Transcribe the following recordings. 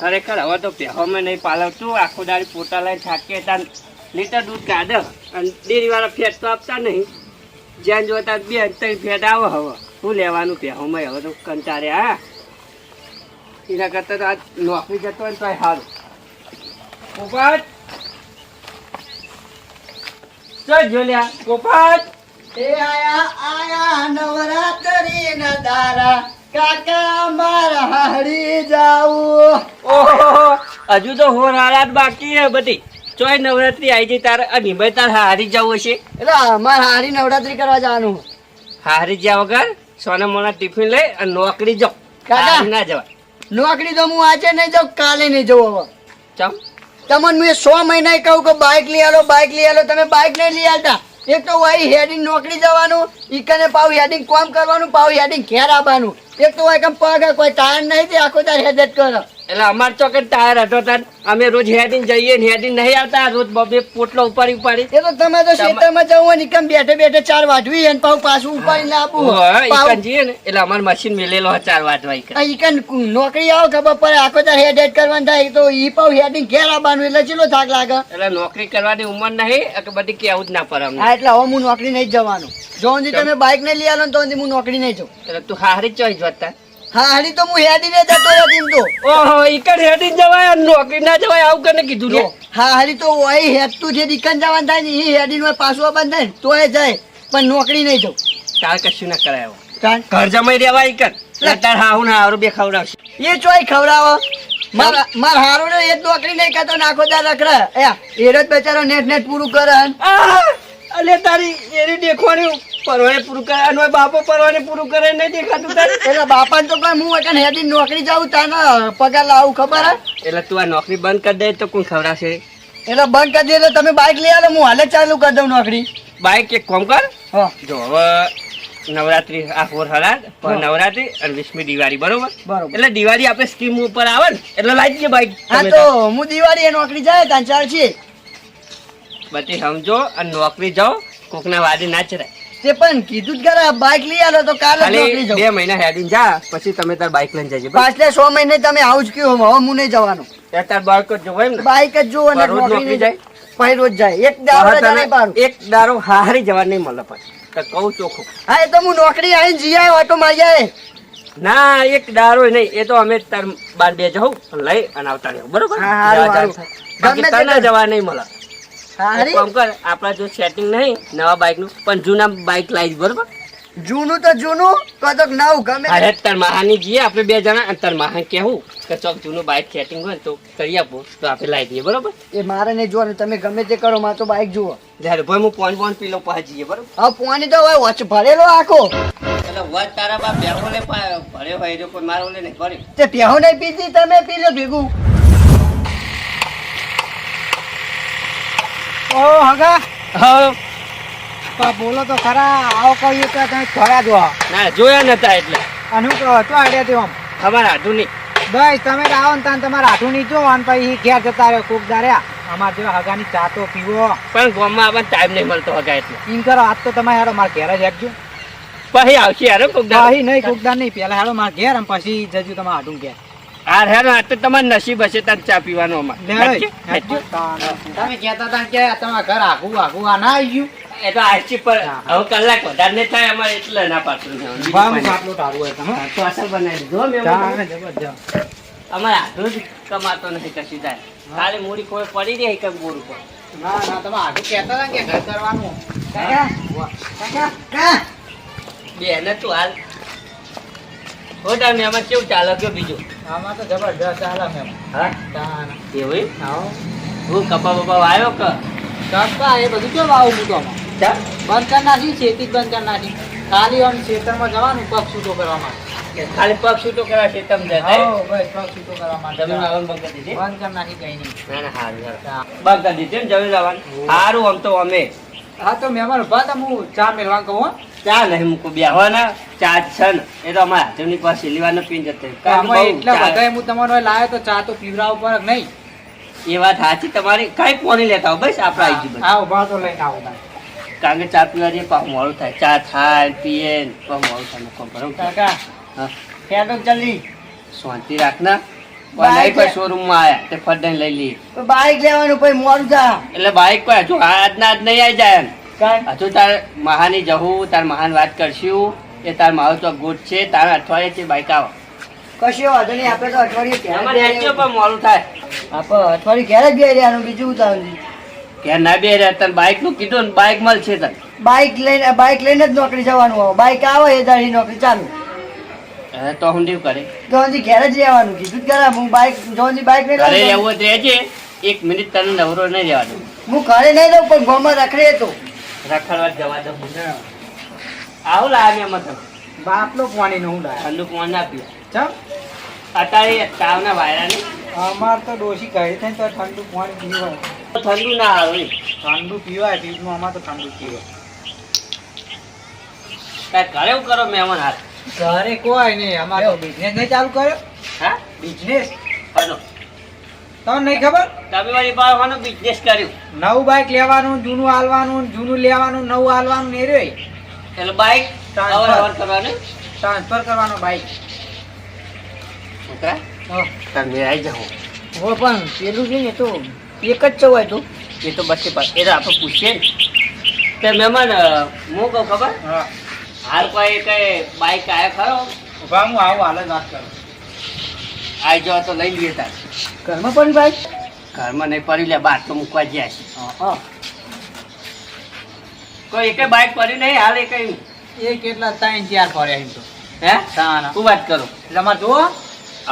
ખરેખર હવે તો પહેવામાં નહીં પાલવતું, આખો દાડી પોતા લઈને થાકે તાન લીટર દૂધ કાઢે અને ડેરીવાળા ફેટ તો આપતા નહીં. જ્યાં જોતા 2-3 ફેટ આવે. હવે શું લેવાનું પહેવામાં? હવે તો કંટાળે. હા, એના કરતાં તો આ નોકરી જતો હોય ને તોય સારું. પોપટ ચલ જો લ્યા પોપટ. એ આયા નવરાત્રી ના દારા કાકા મારા હાડી જાવું. ઓહો, હજુ તો હોરાળા જ બાકી હે બધી. ચોય નવરાત્રી આવી જઈ તારે અને ભાઈ તારે હારી જવું હશે. એટલે અમારે હાડી નવરાત્રી કરવા જવાનું. હારી જ્યાં વગર સોના મોના ટિફિન લઈ અને નોકરી જાઓ. કાકા. હારી ના જવાય. નોકરી તો હું આજે નહીં જાઉં, કાલે નહીં જવું. હવે ચમ તમને મેં 100 મહિના કહું કે બાઇક લઈ આલો, બાઇક લઈ આલો. તમે બાઇક નહીં લઈ આવતા. એક તો વાય હેડિંગ નોકરી જવાનું, ઈકને પાવ હેડિંગ કામ કરવાનું, પાવ હેડિંગ ઘેર આવવાનું. એક તો વાય કેમ પગ કોઈ ટાયર નહીં તે આખો તાર હેડેટ કરો. એટલે અમાર ચોકડ ટાયર હતો તાર અમે રોજ હેડીને જઈએ ને હેડીને નહીં આવતા. રોજ બબે પોટલો ઉપાડી એ તો તમે તો ખેતરમાં જવું હોય ને ઈકન બેઠે બેઠે 4 વાઢવી અને પાવ પાછું ઉપાડીને આપવું. ઈકન જઈએ ને એટલે અમાર મશીન મેલેલો 4 વાટવા ઈકન. ઈકન નોકરી આવો ખબર પડે આખો તાર હેડેટ કરવાનું થાય તો ઈ પાવ હેડિંગ ઘેર આવવાનું એટલે ચેલો થાક લાગે. એટલે નોકરી કરવાની ઉંમર નહીં કે બધી કેવું જ ના પડે અમને. હા, એટલે હવે હું નોકરી નહીં જવાનું. જો સુધી તમે બાઇક નહીં લઈ આલો ને તો સુધી હું નોકરી નહીં જાઉં. એટલે તું હારી ચોઈ જોતા. હા, હાડી તો હું હેડીને જતો નથી એમ તો. ઓહો, ઈકન હેડીને જવાય નોકરી ના જવાય આવું કને કીધું લે? હા, હાડી તો ઓય હેડતું જે દુકાન જવાનું થાય ને એ હેડીને પાછું બંધ થાય ને તોય જાય પણ નોકરી નહીં જાઉં. તાર કશું ના કરાય. કારણ ઘર જમાઈ રેવાય ઈકન. એટલે તાર હાહુ ને હારું બે ખવડાવશે. એ ચોય ખવડાવો. માર હારો ને એ નોકરી નહીં કરતો નાખો તાર રખડા. એ જ બચારો નેટ પૂરું કરે. અલે તારી એરી દેખવાની પરવાને પૂરું કરે અને બાપો પરવાને પૂરું કરે નહીં દેખાતું તારે. એટલે બાપાને તો કોઈ હું એટલે હેડી નોકરી જાઉં તાને પગાર લાવું ખબર હે. એટલે તું આ નોકરી બંધ કરી દે તો કોણ ખવડાવશે? એટલે બંધ કરી દે એટલે તમે બાઇક લઈ આવો, હું હાલે ચાલુ કરી દઉં નોકરી. બાઈક એક કામ કર. હા, જો હવે નવરાત્રી આ હોર હલાદ નવરાત્રી અને 20મી દિવાળી બરોબર. બરોબર. એટલે દિવાળી આપણે સ્કીમ ઉપર આવે ને એટલે લાવી દઈએ બાઈક. હા તો હું દિવાળી એ નોકરી જાય ત્યાં ચાલશે. બધી સમજો અને નોકરી જાઓ કોકના વાદે ના ચરાય. તે પણ કીધું જ ખરા બાઇક લઈ આલો તો કાલે જ નોકરી ખાલી જાઉં. 2 મહિના હેડીને જા પછી તમે તાર બાઈક લઈને જજો. પાછલે 100 મહિને તમે આવું જ કયો હવે હું નહીં જવાનું. તાર બાઈક જ જોવાય ને. બાઇક જ જો અને રોજ નોકરી નોકરી નહીં જાય. જાય. પછી રોજ જાય એક દાડો જાય પારું. એક દારો હારી જવા નહીં મળે પછી તો કહું ચોખ્ખું. હા, એ તો હું નોકરી આવીને જઈ આવ્યો ઓટો મારી આવે. ના એક દારો નહીં, એ તો અમે તાર બાર બે જવું લઈ અને આવતા રહેવું બરોબર. હા, હારું, હારું. બાકી ગમે તે તને કર. જવા નહીં મળે. હારી કામ કર આપડા જો સેટિંગ નહીં નવા બાઈક નું પણ જૂના બાઈક લાવી બરોબર. જૂનું તો જૂનું કહો તો નવું ગમે તે. અરે તાર મહાની જઈએ આપણે 2 જણા અને તાર મહાન કેવું કે ચોક જૂનું બાઈક સેટિંગ હોય ને તો કરી આપો તો આપણે લાવી દઈએ બરોબર. એ મારે નહીં જોવાનું, તમે ગમે તે કરો મારે તો બાઇક જુઓ. જયારે ભાઈ હું પોન પીલો પાસે જઈએ બરોબર. હવે પોણી તો હોય વચ ભરેલો આખો. એટલે વચ તારા બા બેહો લે ભરે હોય જો કોઈ મારો લે નહીં ભર્યું. તે પ્યાહો નહીં પીતી તમે પી લો ભેગું. ઓ હગા હા બોલો તો ખરા. આવો કહ્યું તો તમે ખરા જો. ના જોયા નતા એટલે અને હું કહો તો આડ્યા તે આમ અમારા હાથું નહીં. બસ તમે આવો ને તાન તમારા હાથું નહીં જો અને પછી ઘેર જતા રહ્યો કોક દાર્યા. અમારે જેવા હગાની ચા તો પીવો. પણ ગામમાં આવવાનો ટાઈમ નહીં મળતો હગા એટલે એમ કરો આજ તો તમે હેડો મારા ઘેર જ હેડજો. પછી આવશે યાર કોક દાડો. પછી નહીં કોકદાર નહીં પેલા હેડો મારા ઘેર અને પછી જજો તમારા હાથું ઘેર. હાર હેરો આ તો તમારે નસીબ હશે તાર ચા પીવાનો અમાર. તમે કહેતા હતા કે તમારા ઘર આઘું આઘું આ ના આવી ગયું. એ તો આરસી પર હવે કલાક વધારે નહીં થાય અમારે એટલે ના પાછું તો અસર બનાવી દીધો મેં. અમારે હાથું જ કમાતો નથી કશી થાય. ખાલી મૂડી કોઈ પડી રહી કે બોર ઉપર. ના ના તમે આઘું કહેતા હતા કે ઘર કરવાનું. બેન તું હાલ હોતા મેં આમાં કેવું ચાલે કયો બીજું? આમાં તો જબરદસ્ત ચાલે મેમ. હા એવું હું કપા બપા આવ્યો કે કપા એ બધું કેવું આવું હું તો આમાં ચા બંધ કરી નાખી, ખેતી જ બંધ કરી નાખી. ખાલી આમ ખેતરમાં જવાનું પગ છૂટો કરવા માટે. ખાલી પગ છૂટો કરવા છે તમને બસ પગ છૂટો કરવા માટે જમીન આવવાનું બંધ કરી દીધી. બંધ કરી નાખી કઈ નહીં. ના ના સારું બંધ કરી દીધી ને જમીન આવવાનું સારું. આમ તો અમે હા તો મહેમાન ઉભા હતા હું ચા મેળવા કહું. ચા નહીં મૂકો બેહવાના ચા જ છે ને એ તો અમારા હાથની પાસે લેવાનો પીન જતો એટલા બધા હું તમારો લાવ્યો તો ચા તો પીવડાવ પર નહીં. એ વાત સાચી તમારી. કઈ પોણી લેતા હો બસ આપડે આવી જઈએ. હા ઉભા તો લઈને આવો. કારણ કે ચા પીવા જઈએ પાછું મોડું થાય. ચા થાય પીએ પાછું મોડું થાય. બરોબર કાકા હા ખેડો જલ્દી શાંતિ રાખના. બાઈક કોઈ શોરૂમમાં આયા તે ફટાઈને લઈ લઈએ. બાઈક લેવાનું પછી મોડું થાય. એટલે બાઈક કોઈ હજુ આજના આજ નહીં આવી જાય એમ. કાંઈ? હજુ તાર મહાની જવું, તાર મહાન વાત કરશું એ તાર મારો તો ગોટ છે, તાર અઠવાડિયે છે બાઈક આવો. કશો વાંધો નહીં, આપણે તો અઠવાડિયે ઘેર જ એમાં બેહી નેચો રહેવાનું. પણ મોડું થાય. આપણે અઠવાડિયે ઘેર જ બેહી રહેવાનું, બીજું ઉતાવળ. કે ના બે રહ્યા તને બાઈક નું કીધું ને બાઈક મળશે તને. બાઈક લઈને જ નોકરી જવાનું હોય. બાઈક આવે એ દાડી નોકરી ચાલુ. હવે તો હું કેવું કરે તો હજી ઘેર જ રહેવાનું કીધું જ ખરા. હું બાઈક જોનજી બાઈક લઈને ઘરે જાઉં. એવું જ રહેજે, 1 મિનિટ તને નવરો નહીં રહેવા દઉં. હું ઘરે નહીં દઉં પણ ગામમાં રખડે તો રખડવા જ જવા દઉં. આવું લાગે એમાં તમે બાપલો પાણી નું હું લાયા ઠંડુ પાણી ના પીવા. ચમ અત્યારે તાવના વાયરા ને અમાર તો ડોશી કહે છે તો ઠંડુ પાણી પીવાય ઠંડુ ના આવે. ઠંડુ પીવાય ફ્રીજમાં અમાર તો ઠંડુ પીવાય કાંઈ ઘરે એવું કરો મહેમાન હાથ. ઘરે કોઈ નહીં અમાર તો બિઝનેસ નહીં ચાલુ કર્યો હા બિઝનેસ હલો તમને નહીં ખબર તમે વાળી બાળવાનો બિઝનેસ કર્યું નવું બાઈક લેવાનું જૂનું હાલવાનું જૂનું લેવાનું નવું હાલવાનું ને રે એટલે બાઈક ટ્રાન્સફર. અવર અવર કરવાનું. ટ્રાન્સફર કરવાનો બાઈક છોકરા તમે આવી જાઓ. હો પણ પેલું છે ને તો એક જ ચવાય તો એ તો બસ એ તો આપણે પૂછીએ ને. તે મહેમાન હું કહું ખબર હા હાલ કોઈ કઈ બાઈક આવ્યો ખરો ઉભા હું આવું હાલ જ વાત કરું આવી જાવ તો લઈ લઈએ તાર. ઘરમાં પણ બાઈક ઘરમાં નહીં પડી લે બહાર તો મૂકવા જ્યાં છે. હા કોઈ એકે બાઈક પડ્યું નહીં હાલ એ કઈ એ કેટલા 3-4 ફર્યા એમ તો હે તાના શું વાત કરો. એટલે અમાર જુઓ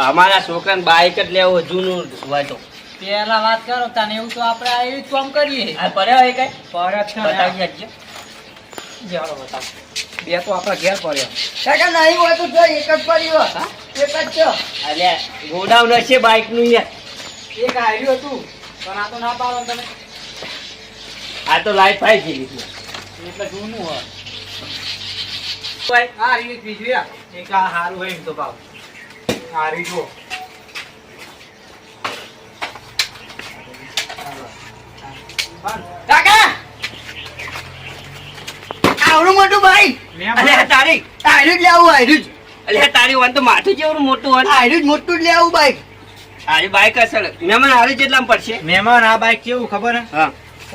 અમારા છોકરાને બાઈક જ લેવું જૂનું હોય તો પેલા વાત કરો તને એવું તો આપણે આ એવી જ કામ કરીએ આ પડ્યો હોય કઈ ફરક છે ને. બતાવી આપજો. ચાલો બતાવો બે તો આપણા ઘેર પડ્યા કાકા નહીં હોય તો જો એક જ પડી હોય. હા? એક જ છે. અલ્યા ગોડાઉન હશે બાઈક નું યાર. એક આવ્યું હતું પણ આ તો ના પાડો તમે આ તો લાઈફ આવી ગયેલી એટલે જૂનું હોય છે. આ રીત બીજું યાર એક આ સારું હોય એમ તો ભાવ આ રીત જુઓ કાકા આવડું મોટું બાઈક અલ્યા તારી આયરું જ લેવું આયરું જ અલ્યા તારી વાન તો માથું જેવડું મોટું હોય. આયરું જ મોટું જ લેવું બાઈક. તારી બાઈક અસલ મહેમાન હારી જેટલામાં પડશે. મહેમાન આ બાઈક કેવું ખબર હે હા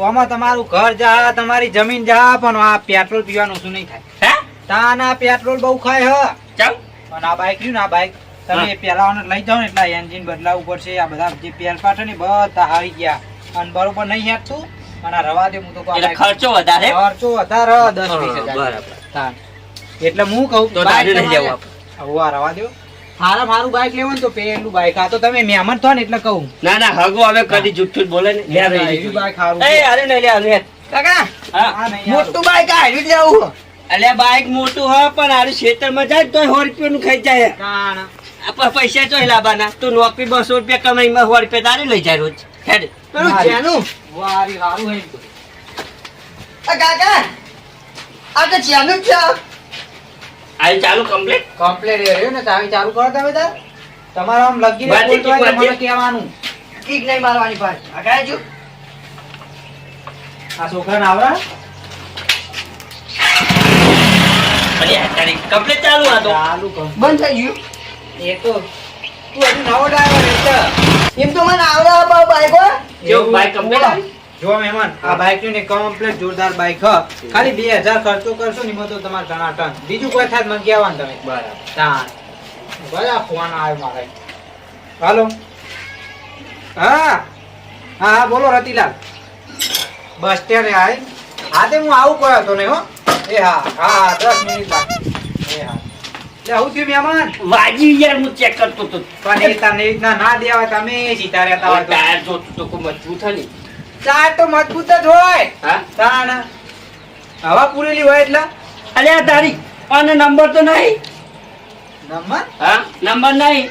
આમાં તમારું ઘર જા તમારી જમીન જા પણ આ પેટ્રોલ પીવાનું શું નહીં થાય હે તાના પેટ્રોલ બહુ ખાય હ ચાલ પણ આ બાઈક રહ્યું ને આ બાઈક તમે પેલા લઈ જાઓ ને એટલે એન્જિન બદલાવવું પડશે આ બધા જે પેલ પાઠ ને બધા હારી ગયા અને બરોબર નહીં હેઠતું અને આ રવા દે હું તો કહું આ એટલે બાઈક ખર્ચો વધારે. ખર્ચો વધારે 10-20 હજાર બરાબર. તાન. એટલે હું કહું તો બાઈક તારે લઈ તમારે- જવું આપણે. હવે આ રવા દો હારા મારું બાઈક લેવું ને તો પેલું બાઈક આ તો તમે મહેમાન થો ને એટલે કહું ના ના હગો હવે કદી જુઠ્ઠું જ બોલે ને. લે એવી રહી બાઈક હારું એ હારે નહીં લે હારે. કાકા હા આ નહીં મોટું બાઈક આયરું જ લેવું. અલ્યા બાઈક મોટું હોય પણ હારું ખેતરમાં જાય તો 100 રૂપિયાનું ખાઈ જાય. તાણ. આપણે પૈસા ચોય લાવવાના તું નોકરી 200 રૂપિયા કમાઈમાં 100 રૂપિયા તારે લઈ જાય રોજ હેડ. પેલું મારી. જેનું વારી હારું હે એમ તો. આ કાકા આ તો જેનું જ છે. આ ચાલુ કમ્પ્લીટ. કમ્પ્લેટ રહ્યો ને તાવી ચાલુ કરો તમે તાર તમારા આમ લગી બાજી બોલતો હોય તો બાજી. મને કહેવાનું કીક નહીં મારવાની ભાઈ. આ કાંઈ જો. આ છોકરાને આવરા અલ્યા તારી કમ્પ્લીટ ચાલુ આ તો. ચાલુ કર બંધ થઈ ગયું. એ તો તું હજુ નવો ડ્રાઈવર એટલે એમ તો મને આવડે આ બાઈક હો. કેવું બાઈક કમ્પ્લીટ આવી? જો મહેમાન આ બાઈક ને કમ્પ્લેટ જોરદાર બાઈક હ ખાલી 2000 ખર્ચો કરશો ને એમાં તો તમારે ઘણા ટન બીજું કોઈ થાય તો મને કહેવાનું તમે બરાબર. તાણ ભલે આ ફોન આવ્યો મારે હાલો હા હા હા બોલો રતિલાલ બસ સ્ટેન્ડ આય હા તે હું આવું કયો હતો ને હો એ હા હા 10 મિનિટ બાકી એ હા એટલે હું થયું મહેમાન વાજી યાર હું ચેક કરતો તો પણ એ તને રીતના ના દેવા તમે સીધા રહેતા હોય તો ટાયર જો તો કોઈ મજબૂત હોય ને. ચાર તો મજબૂત જ હોય હા તાણ હવા પૂરેલી હોય એટલે અલ્યા તારી અને નંબર તો નહીં. નંબર હા નંબર નહીં.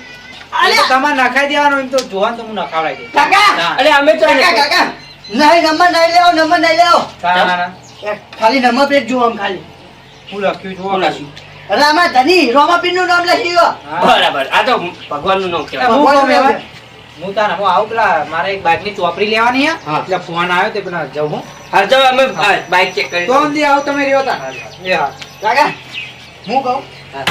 એ તો તમારે નખાઈ દેવાનો એમ તો જોવાનું તો હું નખાવડાઈ દઈશ કાકા તાણ. અલ્યા અમે તો કાકા કાકા નહીં નંબર નહીં લેવો નંબર નહીં લેવો. તાણ. એ ખાલી નંબર પ્લેટ જુઓ આમ ખાલી. હું લખ્યું જોવા બોલાશું. રામા ધની રોમાપીર નું નામ લખી ગયો. બરાબર આ તો ભગવાનનું નામ કહેવાય. હું કહું મહેમાન, હું તાને હું આવું પેલા મારે એક બાઈકની ચોપડી લેવાની હે હા. એટલે ફોન આવ્યો તે પેલા જવું હું હા જો અમે બાઈક ચેક કરી. તો અંદી આવો તમે રહ્યો તા એ હા કાકા હું કહું હા.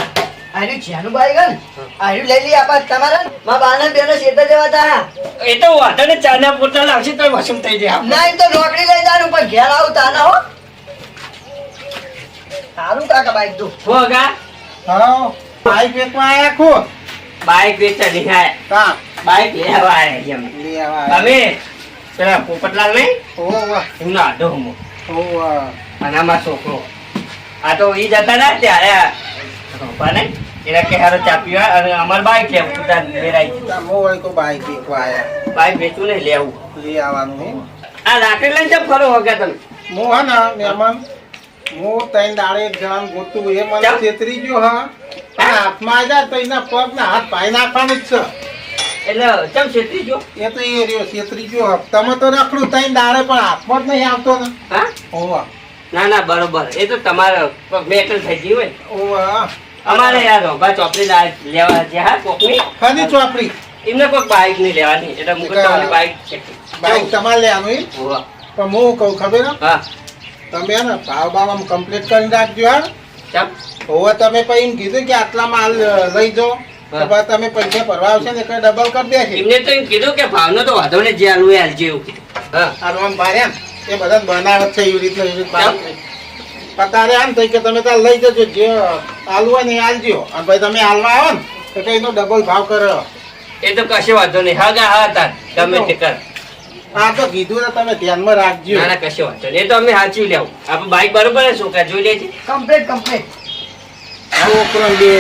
આર્યું છેનું બાઈક હે ને આર્યું લઈ લઈએ આપણે તમારા મારા બાના બેનો શેતા જવા તા એ તો વાંધો ને ચાના પોતા લાવશે તો વસમ થઈ જાય આપણે. ના એમ તો નોકરી લઈ જવાનું પણ ઘેર આવું તાના હો સારું કાકા બાઈક તું હો ગા હા બાઈક વેચવા આયા ખો બાઈક વેચા નહીં આયા. કા બાઈક લેવા આયા એમ. લે આવા તમે પેલા પોપટલાલ નહીં ઓવા એમનો આધો હમો ઓવા અને આમાં છોકરો આ તો ઈ જતા ને ત્યારે રોપા ને એના કે હારો ચા પીવા અને અમાર બાઈક લેવું તું તાર મેરાઈ ગયું. તમો હોય તો બાઈક વેચવા આયા બાઈક વેચવું નહીં લેવું. લે આવવાનું હે આ લાકડી લઈને ચમ ફરો હોગ્યા તમે? મો હા ના મહેમાન મો તૈન દાડે એક જણાને ગોતું એ મને ચાલ. છેતરી ગયો હા અને હાથમાં આવ્યા તો એના પગ ને હાથ પાઈ નાખવાનું જ છે એટલે ચમ છેતરી જો એ તો એ રહ્યો છેતરી ગયો તમે તો રખડું તૈન દાડે પણ હાથમાં જ નહીં આવતો ને હા ઓવા ના ના બરોબર એ તો તમારે મેટર થઈ ગઈ હોય ને. ઓવા અમારે યાર રોબા ચોપડી લેવા છે હા કોકની ખાલી ચોપડી એમને કોઈ બાઈક નહીં લેવાની એટલે મુકત તમારી બાઈક છે. બાઈક તમારે લેવાનું હે? હોવા. પણ હું કહું ખબર હે? હા તમે હે ને ભાવ ભાવ આમ કમ્પ્લીટ કરી રાખજો હા ચમ હવે તમે પછી એમ કીધું કે આટલા માલ લઈ જાઓ તો પછી તમે પૈસા ભરવા આવશે ને એટલે ડબલ કરી દેશે એમને તો એમ કીધું કે ભાવનો તો વાંધો ને જે આલુ એ આલજે એવું કીધું. હા આ રોમ ભાઈ એમ એ બધા બનાવે છે એવી રીતના એવી રીત પતારે આમ થઈ કે તમે ત્યાં લઈ જજો જે આલુ હોય ને એ આલજો અને ભાઈ તમે આલવા આવો ને તો કઈ એનો ડબલ ભાવ કરો એ તો કશો વાંધો નહીં હા ગા હા તાર ગમે તે કર. આ તો કીધું ને તમે ધ્યાનમાં રાખજો ના ના કશો વાંધો નહીં એ તો અમે સાચવી લેવું આપણે બાઈક બરોબર ને છોકરા જોઈ લેજે. કમ્પ્લીટ કમ્પ્લીટ છોકરો બે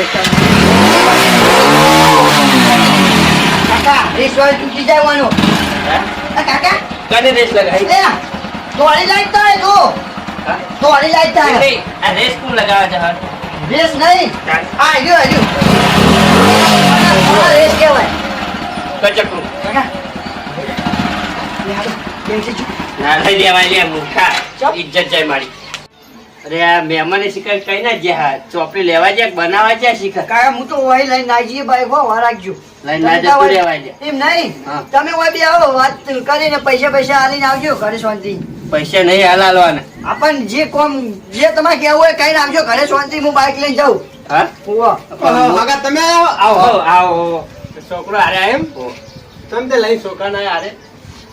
કાકા રેસ વાળી તૂટી જવાનો હા કાકા કને રેસ લગાવી? લે દોડી લાગતા હે તો હા? દોડી લાગતા હે નહીં, આ રેસ કોણ લગાવે છે હા? રેસ નહીં આ રહ્યો રેસ કહેવાય કચકડું. કાકા બેસી જો ના લઈ લેવાય લે મૂર્ખા ઇજ્જત જાય મારી. અરે આ મહેમાને શિકાર કઈ ના જ્યાં ચોપડી લેવા જાય બનાવવા જાય શિકાર કાકા હું તો ઓય લઈને આજી બાઈક હો વાર રાખજો લઈને ના જતું રહેવાય જાય. એમ નહીં હા. તમે ઓય બી આવો વાત કરીને પૈસા આલીને આવજો ઘરે શાંતિ પૈસા નહીં હાલવાના. આપણ જે કોમ જે તમારે કેવું હોય કઈ આવજો ઘરે શાંતિ હું બાઈક લઈને જાઉં હા મગા તમે આવો આવો આવો છોકરો હારે એમ તમે તે લઈ છોકરા ના યારે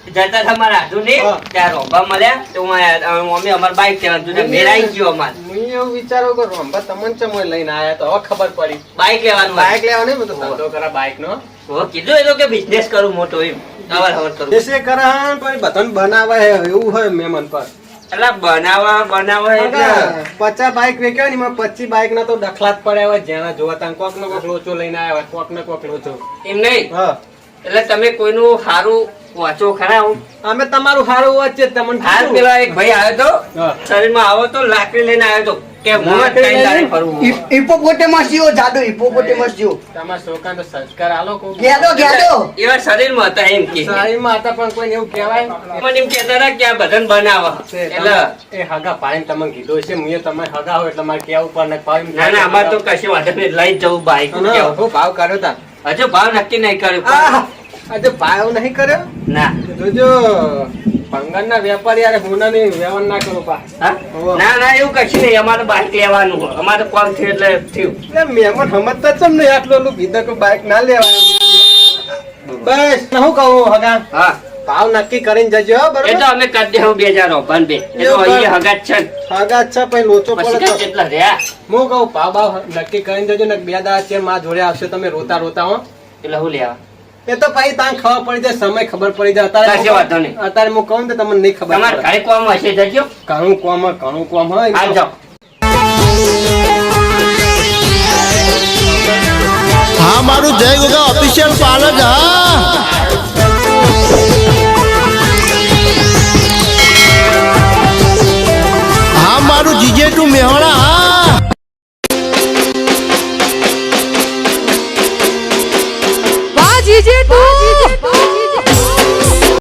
જતા તમારા હાજુ નહીં હા. ત્યાં રોબા મળ્યા તો મમ્મી અમાર બાઈક લેવાનું મેરાઈ ગયો અમાર હું એવું વિચારો કે રોંબા તમને ચમ લઈને આયા તો હવે ખબર પડી બાઈક લેવાનું બાઈક લેવા નહીં બધો ધંધો કરા બાઈક નો હો, કીધું એ તો કે બિઝનેસ કરું મોટો એમ અવાર હવાર કરું એસે કરા પણ બધાને બનાવે હે એવું હોય મહેમાન પર એટલે બનાવવા એટલે 50 બાઈક વેચ્યો ને એમાં 25 બાઈક ના તો દખલા જ પડ્યા હોય જેના જોવા તા કોક નો કોક લોચો લઈને આવ્યા હોય કોક ને કોક લોચો એમ નહીં હા એટલે તમે કોઈનું સારું વાંચો ખરા હું અમે તમારું સારું વચ્ચે તમને હાલ કીધું. પેલા એક ભાઈ આવ્યો તો હા. શરીરમાં આવો તો લાકડી લઈને આવ્યો તો કે હું લાકડી ત્રણ દાડે લઈને? ફરું. હિપોપોટેમસ જેવો જાડો હિપોપોટેમસ જેવો તમારા છોકરાને તો સંસ્કાર આલો કોક. ગેડો એવા શરીરમાં હતા એમ કે સારીમાં હતા પણ કોઈને એવું કહેવાય મને એમ કહેતા હતા કે આ બધાને બનાવો એટલે એ હગા પાડીને તમને કીધું છે હું તમે હગા હોય એટલે મારે કેવું પર ના ના અમારે તો કશું વાંધો નહીં લઈ જ જવું બાઈક હું ભાવ કર્યો તા હજુ ભાવ નક્કી નહીં કર્યું આજે ભાવ નહીં કર્યો ના જોજો ભંગારના વેપારી યારે હુનાની વ્યવહાર ના કરો પા હા? ના ના એવું કશું નહીં અમારે બાઈક લેવાનું હોય. અમારે કોમ થયું એટલે થયું એટલે મહેમાન સમજતા ચમ નહીં આટલું ઓલું કીધું કે બાઈક ના લેવાય બસ હું કહું હગા હા ભાવ નક્કી કરીને જજો હો, એ બરોબર તો અમે કરી દેવું 2000 ભાન બે એ તો અહીંયા હગા જ છે ને. હગા જ છે પછી લોચો પછી પડે કાંઈ તો કેટલા રહ્યા હું કહું ભાવ ભાવ નક્કી કરીને જજો ને બે દાડા છે માં જોડે આવશે તમે રોતા રોતા હો એટલે હું લેવા એ તો પછી તાન ખબર પડી જાય સમય ખબર પડી જાય કશો વાંધો નહીં. અત્યારે હું કહું તો તમને નહીં ખબર તમારે પડે. ઘરે કોમ હશે જજો ઘણું કોમ હોય હાલ જાઓ હા મારું જય ગોગા ઓફિશિયલ પાર્લર હા હા મારું જીજે ટુ મેહોણા હા વાહ જીજે તું